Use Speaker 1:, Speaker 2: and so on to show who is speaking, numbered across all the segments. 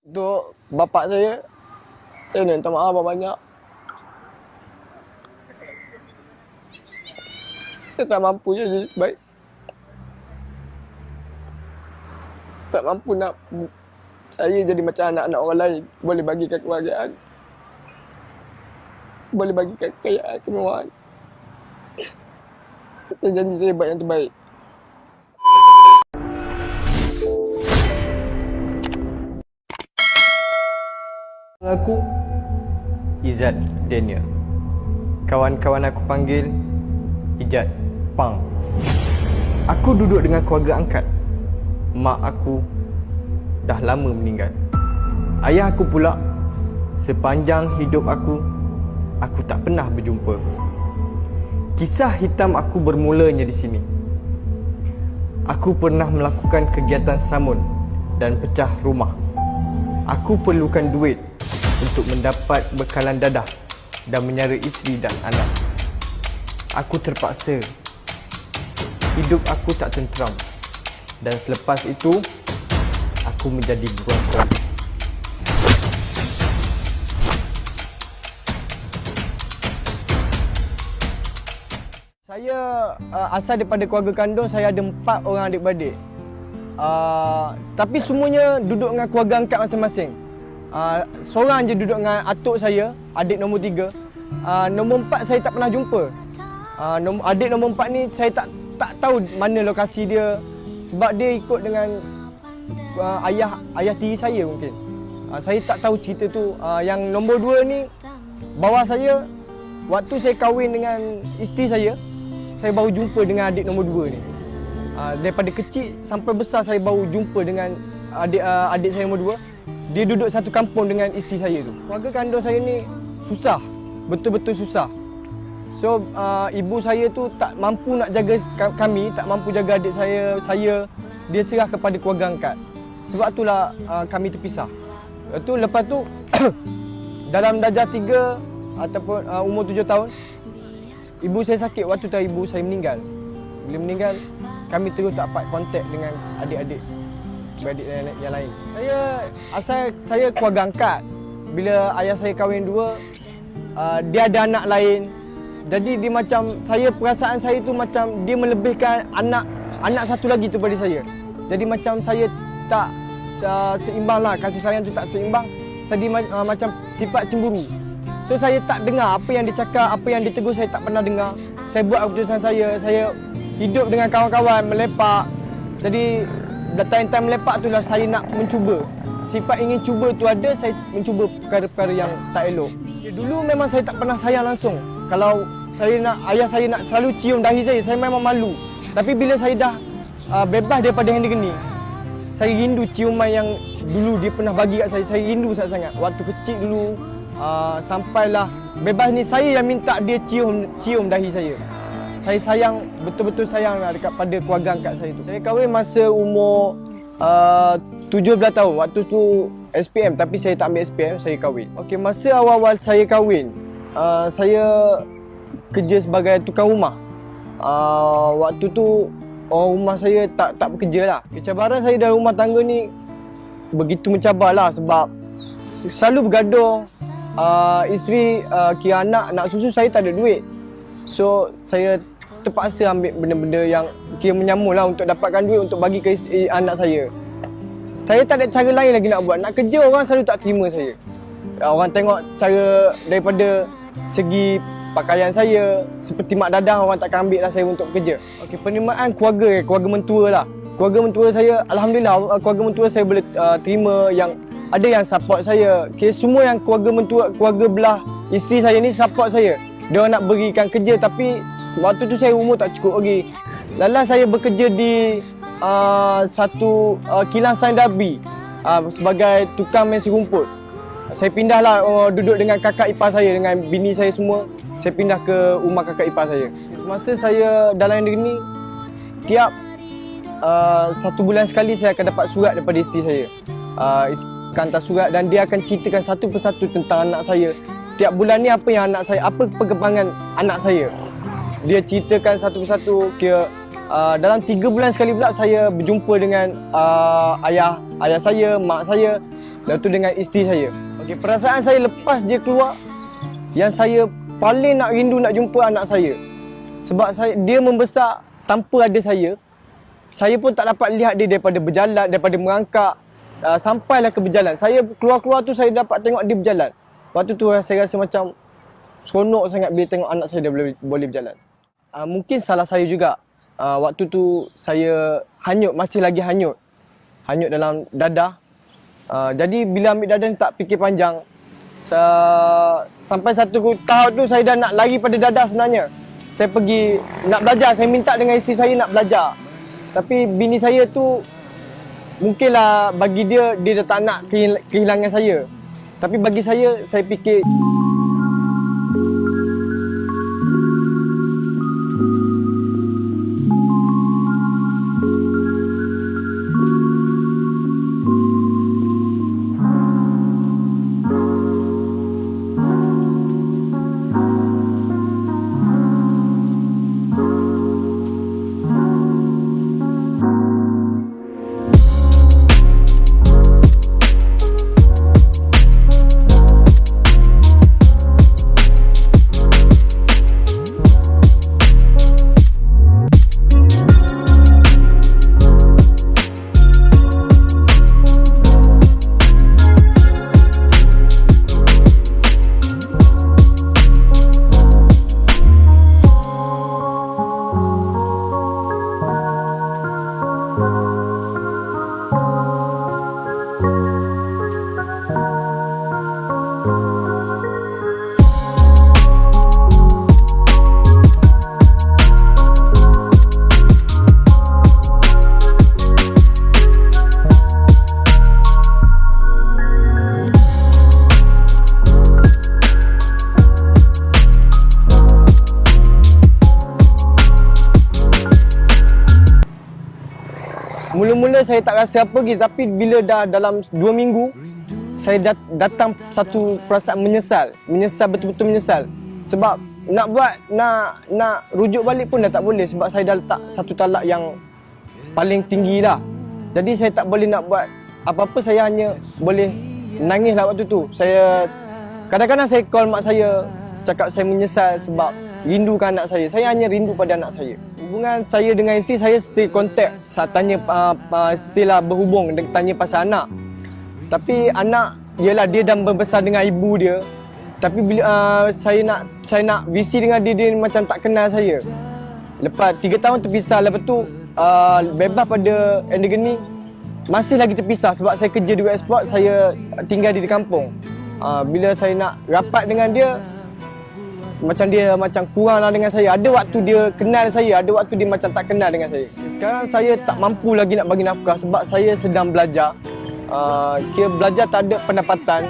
Speaker 1: Untuk bapak saya nak minta maaf banyak. Saya tak mampu jadi baik. Tak mampu nak saya jadi macam anak-anak orang lain. Boleh bagikan kebahagiaan. Boleh bagikan kekayaan, kemewahan. Saya janji saya buat yang terbaik.
Speaker 2: Aku Izzat Daniel. Kawan-kawan aku panggil Ijat Pang. Aku duduk dengan keluarga angkat. Mak aku dah lama meninggal. Ayah aku pula, sepanjang hidup aku tak pernah berjumpa. Kisah hitam aku bermulanya di sini. Aku pernah melakukan kegiatan samun dan pecah rumah. Aku perlukan duit untuk mendapat bekalan dadah dan menyara isteri dan anak. Aku terpaksa. Hidup aku tak tenteram. Dan selepas itu, aku menjadi buruan koli.
Speaker 1: Saya asal daripada keluarga kandung, saya ada 4 orang adik-beradik. Tapi semuanya duduk dengan keluarga angkat masing-masing. Seorang je duduk dengan atuk saya, adik nombor 3. Nombor 4 saya tak pernah jumpa. Adik nombor 4 ni saya tak tahu mana lokasi dia, sebab dia ikut dengan ayah tiri saya mungkin. Saya tak tahu cerita tu. Yang nombor 2 ni bawah saya, waktu saya kahwin dengan isteri saya baru jumpa dengan adik nombor 2 ni. Daripada kecil sampai besar saya baru jumpa dengan adik saya nombor 2. Dia duduk satu kampung dengan isteri saya tu. Keluarga kandung saya ni susah, betul-betul susah. So ibu saya tu tak mampu nak jaga kami, tak mampu jaga adik saya. Dia serah kepada keluarga angkat. Sebab itulah kami terpisah. Lepas tu dalam darjah 3 ataupun umur 7 tahun, ibu saya sakit. Waktu tu ibu saya meninggal. Bila meninggal, kami terus tak dapat kontak dengan adik-adik yang lain. Saya keluarga angkat. Bila ayah saya kahwin 2, dia ada anak lain. Jadi dia macam, perasaan saya tu macam dia melebihkan anak satu lagi tu pada saya. Jadi macam saya tak seimbang lah, kasih sayang tu tak seimbang. Jadi macam sifat cemburu. So saya tak dengar apa yang dia cakap, apa yang dia tegur, saya tak pernah dengar. Saya buat keputusan saya hidup dengan kawan-kawan, melepak. Jadi time melepak tu lah saya nak mencuba. Sifat ingin cuba tu ada, saya mencuba perkara-perkara yang tak elok. Dulu memang saya tak pernah sayang langsung. Kalau ayah saya nak selalu cium dahi saya memang malu. Tapi bila saya dah bebas daripada yang geni, saya rindu ciuman yang dulu dia pernah bagi kat saya rindu sangat-sangat. Waktu kecil dulu, sampailah bebas ni, saya yang minta dia cium dahi saya. Saya sayang, betul-betul sayang lah dekat pada keluarga angkat saya tu. Saya kahwin masa umur 17 tahun. Waktu tu SPM, tapi saya tak ambil SPM, saya kahwin. Okey, masa awal-awal saya kahwin, saya kerja sebagai tukang rumah. Waktu tu orang rumah saya tak bekerja lah. Cabaran saya dalam rumah tangga ni begitu mencabarlah, sebab selalu bergaduh. Isteri kira nak susu, saya tak ada duit. So saya terpaksa ambil benda-benda yang kira menyambung lah untuk dapatkan duit untuk bagi ke anak saya. Saya tak ada cara lain lagi nak buat. Nak kerja, orang selalu tak terima saya. Orang tengok cara daripada segi pakaian saya, seperti mak dadah, orang takkan ambil lah saya untuk kerja. Okey, penerimaan keluarga mentua lah. Keluarga mentua saya, alhamdulillah, keluarga mentua saya boleh terima, yang ada yang support saya. Okay, semua yang keluarga mentua, keluarga belah isteri saya ni support saya. Dia orang nak berikan kerja, tapi waktu tu saya umur tak cukup lagi. Lala saya bekerja di satu kilang sains Darby sebagai tukang mensi rumput. Saya pindahlah duduk dengan kakak ipar saya, dengan bini saya semua. Saya pindah ke rumah kakak ipar saya. Semasa saya dalam negeri ni, tiap 1 bulan sekali saya akan dapat surat daripada isteri saya. Isteri akan hantar surat dan dia akan ceritakan satu persatu tentang anak saya. Tiap bulan ni apa yang anak saya, apa perkembangan anak saya. Dia ceritakan satu persatu. Kira dalam 3 bulan sekali pula saya berjumpa dengan ayah saya, mak saya. Lepas tu dengan isteri saya. Okey, perasaan saya lepas dia keluar, yang saya paling nak rindu nak jumpa anak saya. Sebab dia membesar tanpa ada saya. Saya pun tak dapat lihat dia daripada berjalan, daripada merangkak, sampailah ke berjalan. Saya keluar-keluar tu saya dapat tengok dia berjalan. Waktu tu saya rasa macam seronok sangat bila tengok anak saya dia boleh berjalan. Mungkin salah saya juga. Waktu tu saya hanyut, masih lagi hanyut. Hanyut dalam dadah. Jadi bila ambil dadah ni tak fikir panjang. Sampai satu tahap tu saya dah nak lari pada dadah sebenarnya. Saya pergi nak belajar, saya minta dengan isteri saya nak belajar. Tapi bini saya tu mungkinlah bagi dia dah tak nak kehilangan saya. Tapi bagi saya fikir mula-mula saya tak rasa apa lagi, tapi bila dah dalam 2 minggu saya datang satu perasaan menyesal betul-betul menyesal. Sebab nak buat nak rujuk balik pun dah tak boleh sebab saya dah letak satu talak yang paling tinggi lah. Jadi saya tak boleh nak buat apa-apa, saya hanya boleh nangis lah waktu tu. Saya kadang-kadang saya call mak saya, cakap saya menyesal sebab rindukan anak saya. Saya hanya rindu pada anak saya. Hubungan saya dengan isteri saya still contact. Saya tanya still lah berhubung, tanya pasal anak. Tapi anak, yelah dia dah berbesar dengan ibu dia. Tapi bila saya nak visi dengan dia macam tak kenal saya. Lepas 3 tahun terpisah, lepas tu bebas pada endogeni, masih lagi terpisah sebab saya kerja di eksport, saya tinggal di kampung. Bila saya nak rapat dengan dia, macam dia macam kurang lah dengan saya. Ada waktu dia kenal saya, ada waktu dia macam tak kenal dengan saya. Sekarang saya tak mampu lagi nak bagi nafkah sebab saya sedang belajar. Kira belajar tak ada pendapatan.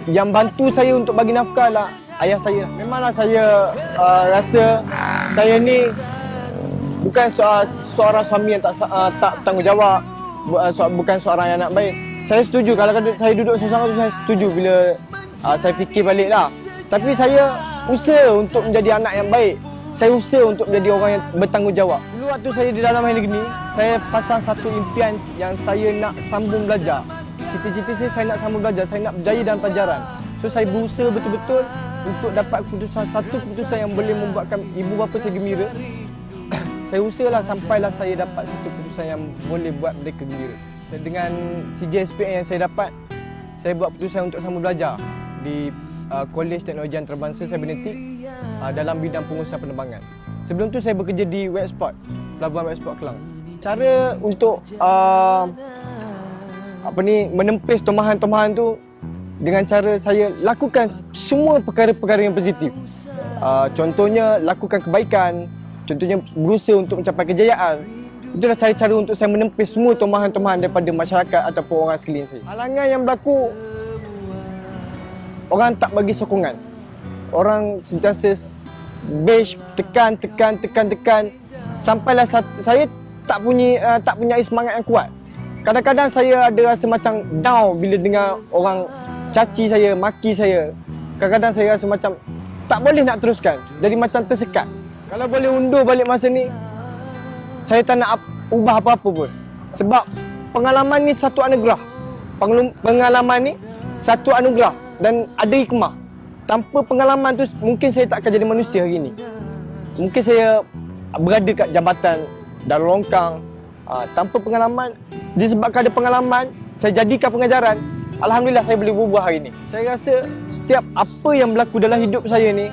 Speaker 1: Yang bantu saya untuk bagi nafkah lah ayah saya. Memanglah saya rasa saya ni bukan seorang suami yang tak tanggungjawab, bukan seorang yang nak baik. Saya setuju kalau saya duduk seorang tu, saya setuju bila saya fikir balik lah. Tapi saya usaha untuk menjadi anak yang baik. Saya usaha untuk menjadi orang yang bertanggungjawab. Dulu waktu saya di dalam endogeni, saya pasang satu impian yang saya nak sambung belajar. Cita-cita saya nak sambung belajar, saya nak berjaya dalam pelajaran. So saya berusaha betul-betul untuk dapat satu keputusan yang boleh membuatkan ibu bapa saya gembira. Saya usahalah sampailah saya dapat satu keputusan yang boleh buat mereka gembira. Dengan CJSPN yang saya dapat, saya buat keputusan untuk sambung belajar di Kolej Teknologi Antarabangsa Cybernetik dalam bidang pengurusan penerbangan. Sebelum tu saya bekerja di Wexport, Pelabuhan Wexport Kelang. Cara untuk menempis tomahan-tomahan tu dengan cara saya lakukan semua perkara-perkara yang positif. Contohnya lakukan kebaikan, contohnya berusaha untuk mencapai kejayaan. Itulah cara-cara untuk saya menempis semua tomahan-tomahan daripada masyarakat ataupun orang sekeliling saya. Halangan yang berlaku, orang tak bagi sokongan. Orang sentiasa bash, tekan. Sampailah saya tak punya semangat yang kuat. Kadang-kadang saya ada rasa macam down bila dengar orang caci saya, maki saya. Kadang-kadang saya rasa macam tak boleh nak teruskan. Jadi macam tersekat. Kalau boleh undur balik masa ni, saya tak nak ubah apa-apa pun. Sebab pengalaman ni satu anugerah. pengalaman ni satu anugerah dan ada hikmah. Tanpa pengalaman tu mungkin saya tak akan jadi manusia hari ni. Mungkin saya berada kat jabatan Darul Longkang. Tanpa pengalaman, disebabkan ada pengalaman, saya jadikan pengajaran. Alhamdulillah saya boleh berubah hari ni. Saya rasa setiap apa yang berlaku dalam hidup saya ni,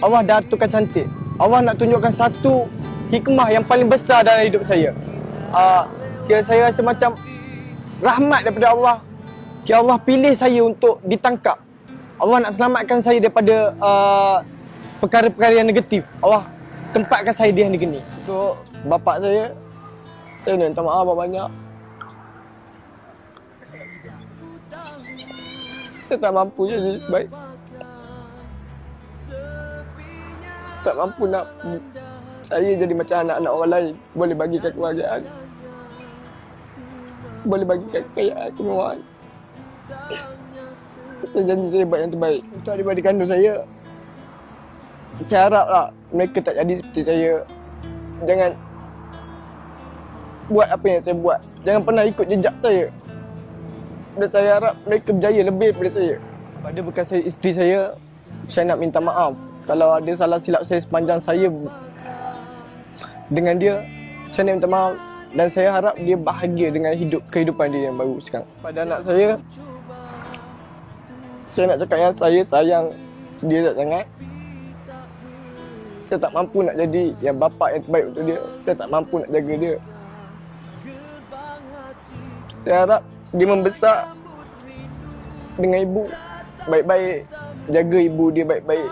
Speaker 1: Allah dah aturkan cantik. Allah nak tunjukkan satu hikmah yang paling besar dalam hidup saya. Saya rasa macam rahmat daripada Allah. Allah pilih saya untuk ditangkap. Allah nak selamatkan saya daripada perkara-perkara yang negatif. Allah tempatkan saya di negeri ni. So, bapak saya nak minta maaf banyak. Saya tak mampu jadi sebaik. Tak mampu nak saya jadi macam anak-anak orang lain. Boleh bagikan kebahagiaan. Boleh bagikan kekayaan, kemewahan. Saya janji saya buat yang terbaik untuk adik-adik kandung saya. Saya haraplah mereka tak jadi seperti saya. Jangan buat apa yang saya buat. Jangan pernah ikut jejak saya. Dan saya harap mereka berjaya lebih daripada saya. Pada bekas saya, isteri saya nak minta maaf. Kalau ada salah silap saya sepanjang saya dengan dia, saya nak minta maaf. Dan saya harap dia bahagia dengan kehidupan dia yang baru sekarang. Pada anak saya nak cakap yang saya sayang dia sangat. Saya tak mampu nak jadi yang bapa yang terbaik untuk dia. Saya tak mampu nak jaga dia. Saya harap dia membesar dengan ibu baik-baik. Jaga ibu dia baik-baik.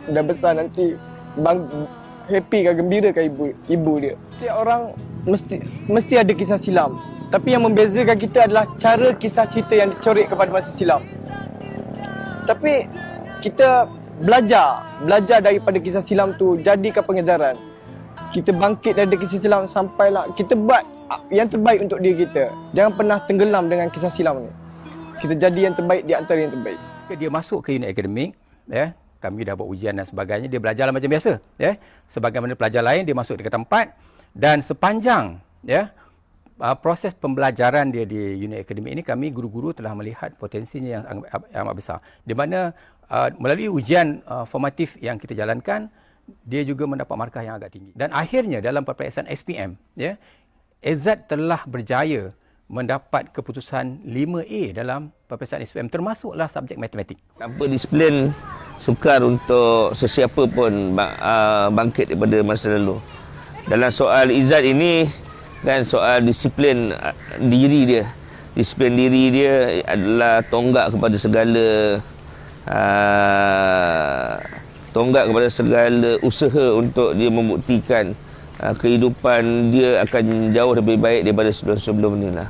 Speaker 1: Dah besar nanti happy ke gembira ke ibu dia. Setiap orang mesti ada kisah silam. Tapi yang membezakan kita adalah cara kisah cerita yang dicoret kepada masa silam. Tapi kita belajar daripada kisah silam tu, jadikan pengajaran. Kita bangkit dari kisah silam sampailah kita buat yang terbaik untuk diri kita. Jangan pernah tenggelam dengan kisah silam ni. Kita jadi yang terbaik di antara yang terbaik.
Speaker 3: Dia masuk ke unit akademik, ya. Kami dah buat ujian dan sebagainya, dia belajarlah macam biasa, ya. Sebagaimana pelajar lain, dia masuk di tempat dan sepanjang, ya, proses pembelajaran dia di unit akademik ini, kami guru-guru telah melihat potensinya yang amat besar. Di mana melalui ujian formatif yang kita jalankan, dia juga mendapat markah yang agak tinggi. Dan akhirnya dalam peperiksaan SPM, ya, Izzat telah berjaya mendapat keputusan 5A dalam peperiksaan SPM, termasuklah subjek matematik.
Speaker 4: Tanpa disiplin, sukar untuk sesiapa pun bangkit daripada masa lalu. Dalam soal Izzat ini, kan, soal disiplin diri dia. Disiplin diri dia adalah tonggak kepada segala usaha untuk dia membuktikan kehidupan dia akan jauh lebih baik daripada sebelum-sebelum ni lah.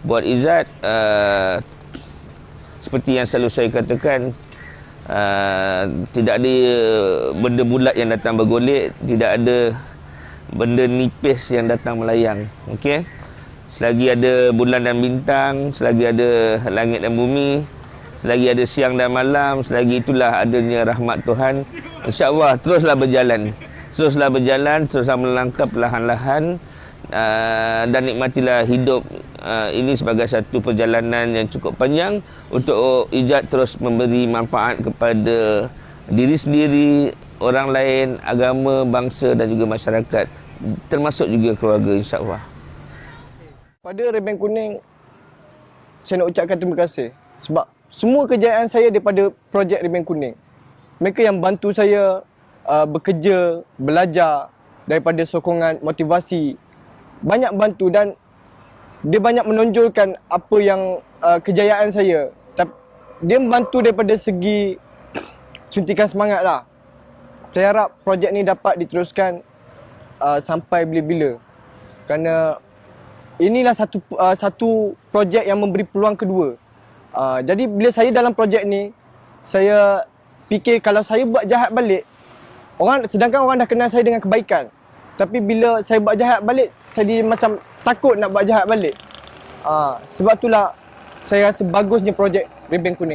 Speaker 4: Buat Izzat, seperti yang selalu saya katakan, tidak ada benda bulat yang datang bergolek, tidak ada benda nipis yang datang melayang. Okey, selagi ada bulan dan bintang, selagi ada langit dan bumi, selagi ada siang dan malam, selagi itulah adanya rahmat Tuhan. InsyaAllah teruslah berjalan, teruslah melangkah perlahan-lahan, dan nikmatilah hidup ini sebagai satu perjalanan yang cukup panjang untuk Izzat terus memberi manfaat kepada diri sendiri, orang lain, agama, bangsa dan juga masyarakat, termasuk juga keluarga, insyaAllah.
Speaker 1: Pada Rebeng Kuning, saya nak ucapkan terima kasih sebab semua kejayaan saya daripada projek Rebeng Kuning. Mereka yang bantu saya bekerja, belajar, daripada sokongan, motivasi, banyak bantu dan dia banyak menonjolkan apa yang kejayaan saya. Dia membantu daripada segi suntikan semangat lah. Saya harap projek ni dapat diteruskan sampai bila-bila. Kerana inilah satu projek yang memberi peluang kedua. Jadi bila saya dalam projek ni, saya fikir kalau saya buat jahat balik, sedangkan orang dah kenal saya dengan kebaikan. Tapi bila saya buat jahat balik, saya macam takut nak buat jahat balik. Sebab itulah saya rasa bagusnya projek Rebeng Kuning.